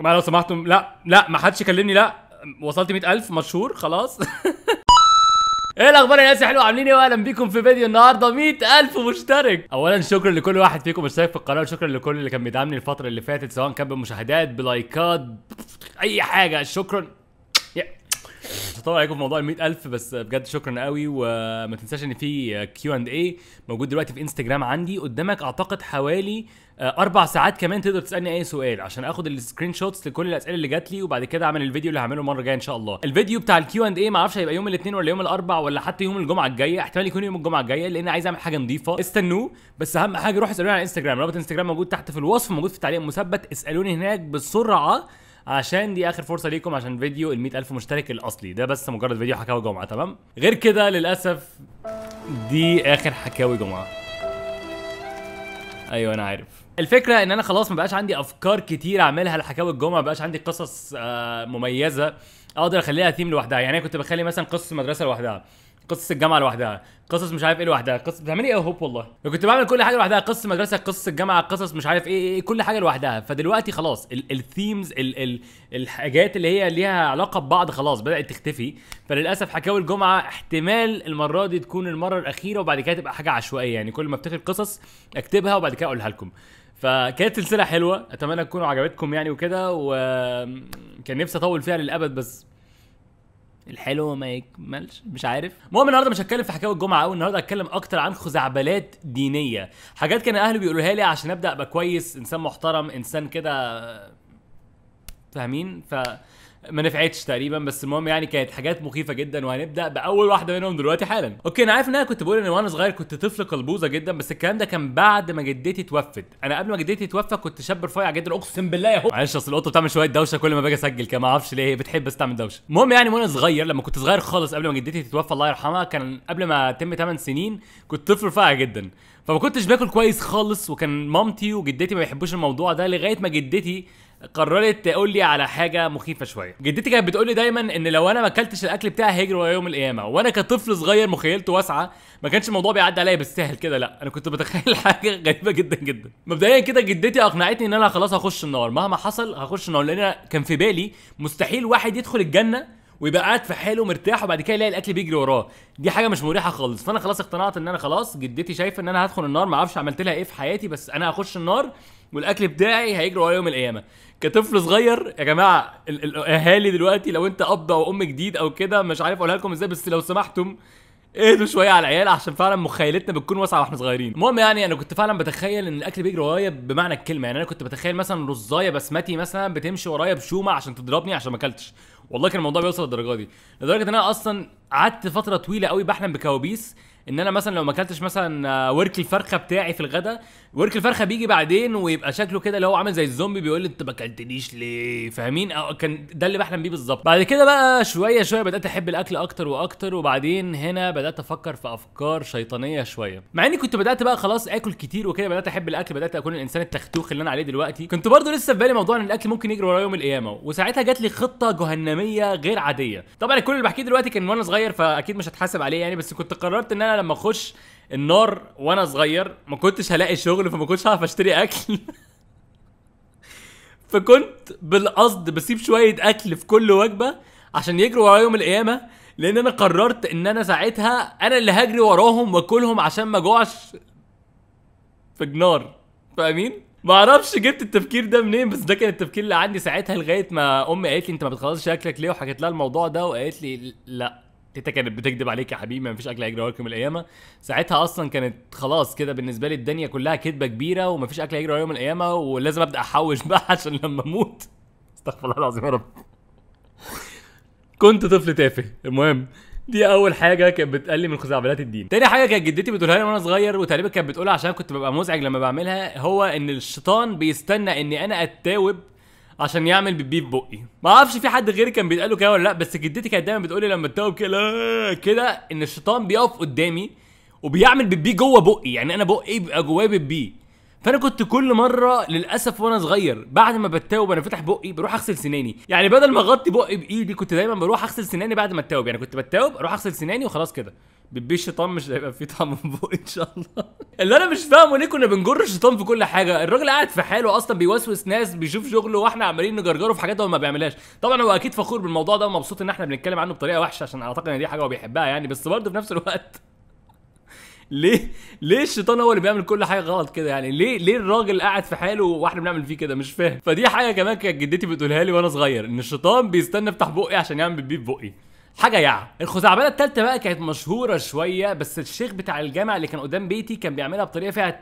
جماعه لو سمحتم، لا لا ما حدش يكلمني، لا وصلت 100,000 مشهور خلاص. ايه الاخبار يا ناس؟ حلو عاملين ايه؟ واهلا بيكم في فيديو النهارده 100,000 مشترك. اولا شكرا لكل واحد فيكم مشترك في القناه، وشكرا لكل اللي كان بيدعمني الفتره اللي فاتت سواء كان بمشاهدات بلايكات اي حاجه. شكرا. مش هطول عليكم في موضوع ال 100,000 بس بجد شكرا قوي. وما تنساش ان في Q&A موجود دلوقتي في انستجرام عندي. قدامك اعتقد حوالي 4 ساعات كمان تقدر تسالني اي سؤال عشان اخد السكرين شوتس لكل الاسئله اللي جات لي، وبعد كده اعمل الفيديو اللي هعمله المره الجايه ان شاء الله. الفيديو بتاع Q&A ما اعرفش هيبقى يوم الاثنين ولا يوم الاربع ولا حتى يوم الجمعه الجايه، احتمال يكون يوم الجمعه الجايه لان عايز اعمل حاجه نظيفه. استنوه. بس اهم حاجه روح اسالوني على انستجرام، رابط انستجرام موجود تحت في الوصف، موجود في التعليق المثبت. اسالوني هناك بسرعه عشان دي اخر فرصه ليكم عشان فيديو ال 100,000 مشترك الاصلي ده بس مجرد فيديو حكاوي جمعه. تمام؟ غير كده للاسف دي اخر حكاوي جمعه. ايوه انا عارف. الفكره ان انا خلاص ما بقاش عندي افكار كتير اعملها لحكاوي الجمعه، ما بقاش عندي قصص مميزه اقدر اخليها ثيم لوحدها. يعني انا كنت بخلي مثلا قصص المدرسه لوحدها، قصص الجامعه لوحدها، قصص مش عارف ايه لوحدها، قصص بتعملي ايه يا هوب والله. كنت بعمل كل حاجه لوحدها، قصص المدرسه، قصص الجامعه، قصص مش عارف ايه كل حاجه لوحدها. فدلوقتي خلاص الثيمز الحاجات اللي هي ليها علاقه ببعض خلاص بدات تختفي. فللاسف حكاوي الجمعه احتمال المره دي تكون المره الاخيره، وبعد كده تبقى حاجه عشوائيه. يعني كل ما افتكر قصص اكتبها وبعد كده اقولها لكم. فكانت سلسله حلوه، اتمنى تكونوا عجبتكم يعني وكده، وكان نفسي اطول فيها للابد بس الحلو ما يكملش، مش عارف. المهم النهارده مش هتكلم في حكاوي الجمعه قوي، النهارده هتكلم اكتر عن خزعبلات دينيه، حاجات كان اهلي بيقولوها لي عشان ابدا ابقى كويس، انسان محترم، انسان كده فاهمين. ما نفعتش تقريبا، بس المهم يعني كانت حاجات مخيفه جدا، وهنبدا باول واحده منهم دلوقتي حالا. اوكي انا عارف ان انا كنت بقول ان وانا صغير كنت طفل قلبوزه جدا، بس الكلام ده كان بعد ما جدتي توفت. انا قبل ما جدتي توفى كنت شاب رفيع جدا اقسم بالله يا هو. معلش اصل القطه بتعمل شويه دوشه كل ما باجي اسجل كده، ما اعرفش ليه هي بتحب بس تعمل دوشه. المهم يعني وانا صغير، لما كنت صغير خالص قبل ما جدتي تتوفى الله يرحمها، كان قبل ما اتم 8 سنين، كنت طفل رفيع جدا. فما كنتش باكل كويس خالص، وكان مامتي وجدتي ما بيحبوش الموضوع ده لغايه ما جدتي قررت تقول لي على حاجه مخيفه شويه. جدتي كانت بتقول لي دايما ان لو انا ما اكلتش الاكل بتاعي هيجري ورايا يوم القيامه، وانا كطفل صغير مخيلته واسعه ما كانش الموضوع بيعدي عليا بالسهل كده، لا انا كنت بتخيل حاجه غريبه جدا جدا. مبدئيا كده جدتي اقنعتني ان انا خلاص هخش النار، مهما حصل هخش النار، لان أنا كان في بالي مستحيل واحد يدخل الجنه ويبقى قاعد في حاله مرتاح وبعد كده يلاقي الاكل بيجري وراه، دي حاجه مش مريحه خالص. فانا خلاص اقتنعت ان انا خلاص جدتي شايفه ان انا هدخل النار، ما اعرفش عملت لها ايه في حياتي بس انا هخش النار والاكل بتاعي هيجري ورايا يوم القيامه. كطفل صغير يا جماعه الاهالي دلوقتي لو انت اب او ام جديد او كده مش عارف اقولها لكم ازاي، بس لو سمحتم اهدوا شويه على العيال عشان فعلا مخيلتنا بتكون واسعه واحنا صغيرين. المهم يعني انا كنت فعلا بتخيل ان الاكل بيجري ورايا بمعنى الكلمه. يعني انا كنت بتخيل مثلا رزايه بسمتي مثلا بتمشي ورايا بشومه عشان تضربني عشان ما اكلتش. والله كان الموضوع بيوصل للدرجه دي، لدرجه ان انا اصلا قعدت فتره طويله قوي بحلم بكوابيس ان انا مثلا لو ما اكلتش مثلا ورك الفرخه بتاعي في الغدا، ورك الفرخه بيجي بعدين ويبقى شكله كده اللي هو عامل زي الزومبي بيقول لي انت ما اكلتنيش ليه، فاهمين؟ كان ده اللي بحلم بيه بالظبط. بعد كده بقى شويه شويه بدات احب الاكل اكتر واكتر، وبعدين هنا بدات افكر في افكار شيطانيه شويه. مع اني كنت بدات بقى خلاص اكل كتير وكده، بدات احب الاكل، بدات اكون الانسان التختوخ اللي انا عليه دلوقتي. كنت برضه لسه في بالي موضوع ان الاكل ممكن يجري ورايا يوم القيامه، وساعتها جات لي خطه جهنميه غير عاديه. طبعا كل اللي بحكيه دلوقتي كان وانا صغير فاكيد مش هتحاسب عليه يعني، بس كنت قررت ان انا لما اخش النار وانا صغير ما كنتش هلاقي شغل، فما كنتش هعرف اشتري اكل. فكنت بالقصد بسيب شويه اكل في كل وجبه عشان يجروا ورايا يوم القيامه، لان انا قررت ان انا ساعتها انا اللي هجري وراهم واكلهم عشان ما اجوعش في النار، فاهمين؟ ما اعرفش جبت التفكير ده منين، بس ده كان التفكير اللي عندي ساعتها، لغايه ما امي قالت لي انت ما بتخلصش اكلك ليه، وحكيت لها الموضوع ده وقالت لي لا تيتا كانت بتكذب عليك يا حبيبي، ما فيش اكل هيجري وراك يوم القيامه. ساعتها اصلا كانت خلاص كده بالنسبه لي الدنيا كلها كذبه كبيره وما فيش اكل هيجري ورايا يوم القيامه، ولازم ابدا احوش بقى عشان لما اموت. استغفر الله العظيم يا رب. كنت طفل تافه. المهم دي اول حاجه كانت بتقلي من خزعبلات الدين. تاني حاجه كانت جدتي بتقولها لي وانا صغير، وتقريبا كانت بتقولها عشان كنت ببقى مزعج لما بعملها، هو ان الشيطان بيستنى اني انا اتاوب عشان يعمل بيبي في بقي. ما اعرفش في حد غيري كان بيتقال له كده ولا لا، بس جدتي كانت دايما بتقول لي لما اتاوب كده كده ان الشيطان بيقف قدامي وبيعمل بيبي جوه بقي، يعني انا بقي بيبقى جواه بيبي. فانا كنت كل مره للاسف وانا صغير بعد ما بتاوب انا فاتح بقي بروح اغسل سناني، يعني بدل ما اغطي بقي بايدي كنت دايما بروح اغسل سناني بعد ما اتاوب. يعني كنت بتاوب اروح اغسل سناني وخلاص كده بيبي الشيطان مش هيبقى فيه طعم من بقي ان شاء الله. اللي انا مش فاهمه ليه كنا بنجر الشيطان في كل حاجه؟ الراجل قاعد في حاله اصلا بيوسوس ناس، بيشوف شغله، واحنا عمالين نجرجره في حاجات هو ما بيعملهاش. طبعا هو اكيد فخور بالموضوع ده ومبسوط ان احنا بنتكلم عنه بطريقه وحشه، عشان اعتقد ان دي حاجه هو بيحبها يعني، بس برضه في نفس الوقت ليه الشيطان هو اللي بيعمل كل حاجه غلط كده يعني؟ ليه الراجل قاعد في حاله واحنا بنعمل فيه كده؟ مش فاهم. فدي حاجه كمان كانت جدتي بتقولها لي وانا صغير، ان الشيطان بيستنى افتح بقي عشان يعمل بيبي في بقي. حاجه يعني. الخزعبله الثالثه بقى كانت مشهوره شويه، بس الشيخ بتاع الجامع اللي كان قدام بيتي كان بيعملها بطريقه فيها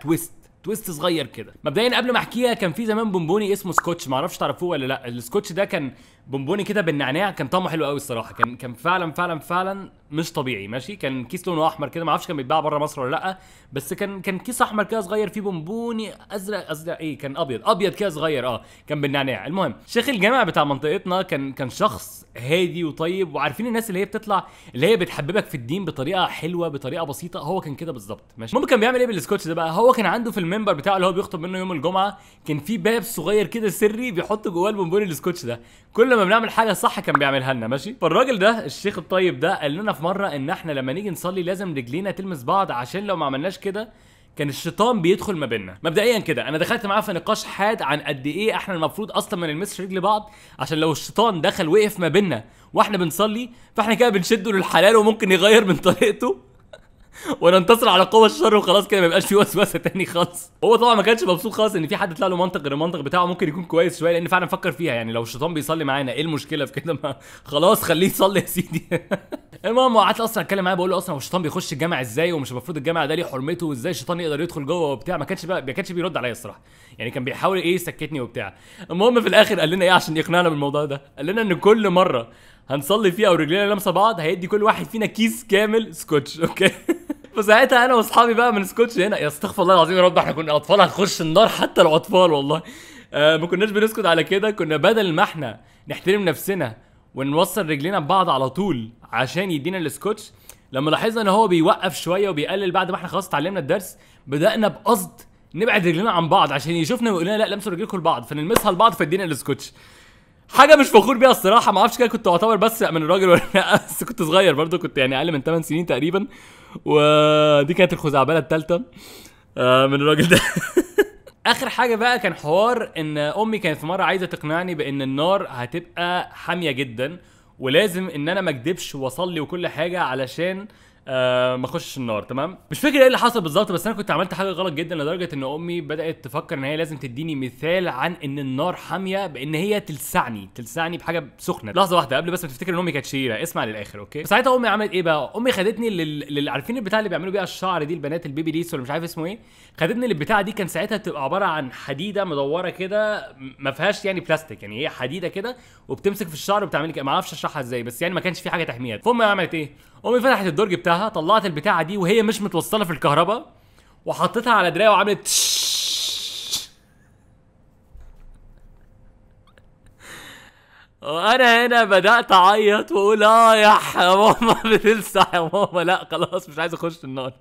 تويست صغير كده. مبدئيا قبل ما احكيها، كان في زمان بونبوني اسمه سكوتش، ما اعرفش تعرفوه ولا لا. السكوتش ده كان بونبوني كده بالنعناع، كان طعمه حلو قوي الصراحه، كان فعلا مش طبيعي ماشي. كان كيس لونه احمر كده، ما اعرفش كان بيتباع بره مصر ولا لا، بس كان كيس احمر كده صغير فيه بونبوني ازرق ايه، كان ابيض كده صغير، كان بالنعناع. المهم شيخ الجامع بتاع منطقتنا كان شخص هادي وطيب، وعارفين الناس اللي هي بتطلع اللي هي بتحببك في الدين بطريقه حلوه، بطريقه بسيطه، هو كان كده بالظبط ماشي. المهم كان بيعمل ايه بالسكوتش ده بقى؟ هو كان عنده في المنبر بتاعه اللي هو بيخطب منه يوم الجمعه، كان في باب صغير كده سري بيحط جواه البونبوني السكوتش ده. كل ما بنعمل حاجه صح كان بيعملها لنا ماشي. فالراجل ده الشيخ الطيب ده قال لنا في مره ان احنا لما نيجي نصلي لازم رجلينا تلمس بعض، عشان لو ما عملناش كده كان الشيطان بيدخل ما بيننا. مبدئيا كده انا دخلت معاه في نقاش حاد عن قد ايه احنا المفروض اصلا ما نلمسش رجل بعض، عشان لو الشيطان دخل وقف ما بيننا واحنا بنصلي فاحنا كده بنشده للحلال وممكن يغير من طريقته وننتصر على قوى الشر، وخلاص كده ما يبقاش في وسوسه تاني خالص. هو طبعا ما كانش مبسوط خالص ان في حد طلع له منطق غير المنطق بتاعه، ممكن يكون كويس شويه، لان فعلا فكر فيها يعني، لو الشيطان بيصلي معانا ايه المشكله في كده؟ ما خلاص خليه يصلي يا سيدي. المهم قعدت اصلا اتكلم معاه، بقول له اصلا هو الشيطان بيخش الجامع ازاي، ومش المفروض الجامع ده ليه حرمته، وازاي الشيطان يقدر يدخل جوه وبتاع. ما كانش بيرد عليا الصراحه يعني، كان بيحاول يسكتني وبتاع. المهم في الاخر قال لنا ايه عشان يقنعنا بالموضوع ده؟ قال لنا ان كل مره هنصلي فيها ورجلينا لامسه بعض هيدي كل واحد فينا كيس كامل سكوتش، اوكي؟ فساعتها انا واصحابي بقى من سكوتش هنا، يا استغفر الله العظيم يا رب، احنا كنا اطفال هنخش النار حتى لو اطفال والله. ما كناش بنسكت على كده، كنا بدل ما احنا نحترم نفسنا ونوصل رجلينا ببعض على طول عشان يدينا السكوتش، لما لاحظنا ان هو بيوقف شويه وبيقلل بعد ما احنا خلاص اتعلمنا الدرس، بدانا بقصد نبعد رجلينا عن بعض عشان يشوفنا ويقول لنا لا لمسوا رجليكم لبعض، فنلمسها لبعض فيدينا السكوتش. حاجه مش فخور بيها الصراحه، ما اعرفش كده كنت اعتبر بس من الراجل ولا لا، بس كنت صغير برضه، كنت يعني اقل من 8 سنين تقريبا. ودي كانت الخزعبله الثالثه من الراجل ده. اخر حاجه بقى كان حوار ان امي كانت في مره عايزه تقنعني بان النار هتبقى حاميه جدا، ولازم ان انا ما اكدبش واصلي وكل حاجه علشان ما اخشش النار. تمام، مش فاكر ايه اللي حصل بالظبط، بس انا كنت عملت حاجه غلط جدا لدرجه ان امي بدات تفكر ان هي لازم تديني مثال عن ان النار حاميه، بان هي تلسعني بحاجه سخنه. لحظه واحده قبل بس ما تفتكر ان امي كانت شريره، اسمع للاخر اوكي. ساعتها امي عملت ايه بقى؟ امي خدتني عارفين البتاع اللي بيعملوا بيها الشعر دي البنات، البيبي ليس ولا مش عارف اسمه ايه، خدتني للبتاع دي. كان ساعتها بتبقى عباره عن حديده مدوره كده، ما فيهاش يعني بلاستيك، يعني هي حديده كده وبتمسك في الشعر وبتعمل كده، ما اعرفش اشرحها ازاي، بس يعني ما كانش في حاجه تحميها. فامي عملت ايه؟ امي فتحت الدرج بتاعها، طلعت البتاعه دي وهي مش متوصله في الكهرباء، وحطيتها على دراعي وعملت وانا هنا بدات اعيط واقول يا ماما بتلسع يا ماما، لا خلاص مش عايز اخش النار.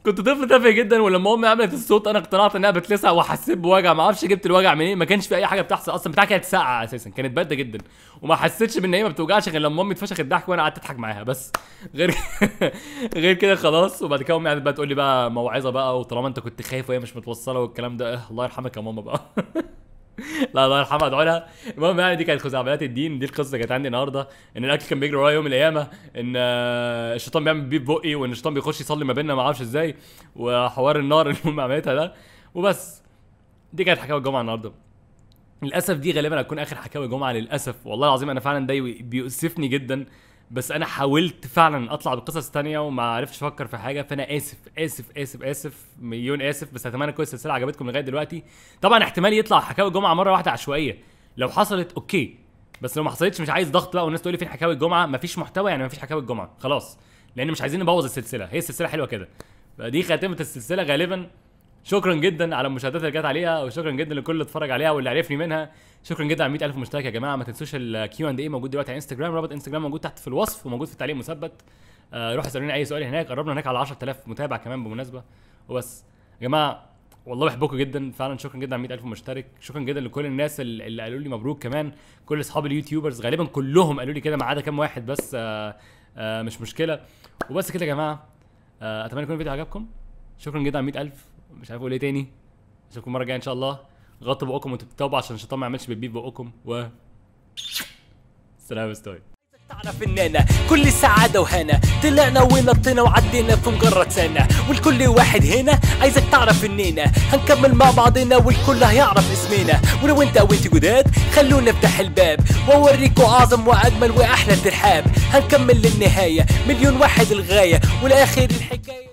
كنت طفل تافه جدا، ولما امي عملت الصوت انا اقتنعت انها بتلسع وحسيت بوجع، ما اعرفش جبت الوجع منين، ما كانش في اي حاجه بتحصل اصلا، بتاعها كانت ساقعه اساسا، كانت بارده جدا، وما حسيتش بان هي ما بتوجعش غير لما امي اتفشخت ضحك وانا قعدت اضحك معاها بس. غير غير كده خلاص. وبعد كده امي قعدت بقى تقول لي بقى موعظه بقى، وطالما انت كنت خايف وهي مش متوصله والكلام ده، الله يرحمك يا ماما بقى. لا الله يرحمها، ادعوا لها. المهم يعني دي كانت خزعبلات الدين، دي القصه كانت عندي النهارده، ان الاكل كان بيجري ورايا يوم من الايام، ان الشيطان بيعمل بيب بقي، وان الشيطان بيخش يصلي ما بيننا ما اعرفش ازاي، وحوار النار اللي امي عملتها ده، وبس. دي كانت حكاوي الجمعه النهارده. للاسف دي غالبا هتكون اخر حكاوي جمعه، للاسف والله العظيم انا فعلا ده بيؤسفني جدا، بس انا حاولت فعلا اطلع بقصص تانية وما عرفتش افكر في حاجه، فانا اسف مليون اسف، بس اتمنى تكون السلسله عجبتكم لغايه دلوقتي. طبعا احتمال يطلع حكاوي الجمعه مره واحده عشوائيه، لو حصلت اوكي، بس لو ما حصلتش مش عايز ضغط بقى والناس تقول لي فين حكاوي الجمعه، مفيش محتوى يعني مفيش حكاوي الجمعه خلاص، لان مش عايزين نبوظ السلسله، هي السلسله حلوه كده. فدي خاتمه السلسله غالبا. شكرا جدا على المشاهدات اللي جت عليها، وشكرا جدا لكل اللي اتفرج عليها واللي عرفني منها. شكرا جدا على 100,000 مشترك يا جماعه. ما تنسوش الكيو اند اي موجود دلوقتي على انستجرام، رابط انستجرام موجود تحت في الوصف وموجود في التعليق مثبت. روحوا اسالوني اي سؤال هناك، قربنا هناك على 10,000 متابع كمان بالمناسبه. وبس يا جماعه والله بحبكم جدا فعلا، شكرا جدا على 100,000 مشترك. شكرا جدا لكل الناس اللي قالوا لي مبروك، كمان كل اصحاب اليوتيوبرز غالبا كلهم قالوا لي كده ما عدا كام واحد بس مش مشكله. وبس كده يا جماعه، اتمنى يكون الفيديو عجبكم. شكرا جدا على 100,000، مش عارف اقول ايه تاني. اشوفكم المره الجايه ان شاء الله. غطوا بقكم وانتوا بتتوبوا عشان الشيطان ما يعملش بيبي بقكم. سلام ستوي. تعرف اننا كل سعادة وهنا طلعنا ونطينا وعدينا في مجرد سنة، والكل واحد هنا عايزك تعرف اننا هنكمل مع بعضنا والكل هيعرف اسمنا. ولو انت او انت جداد خلونا نفتح الباب واوريكوا اعظم واجمل واحلى ترحاب. هنكمل للنهاية، مليون واحد الغاية والاخر الحكاية.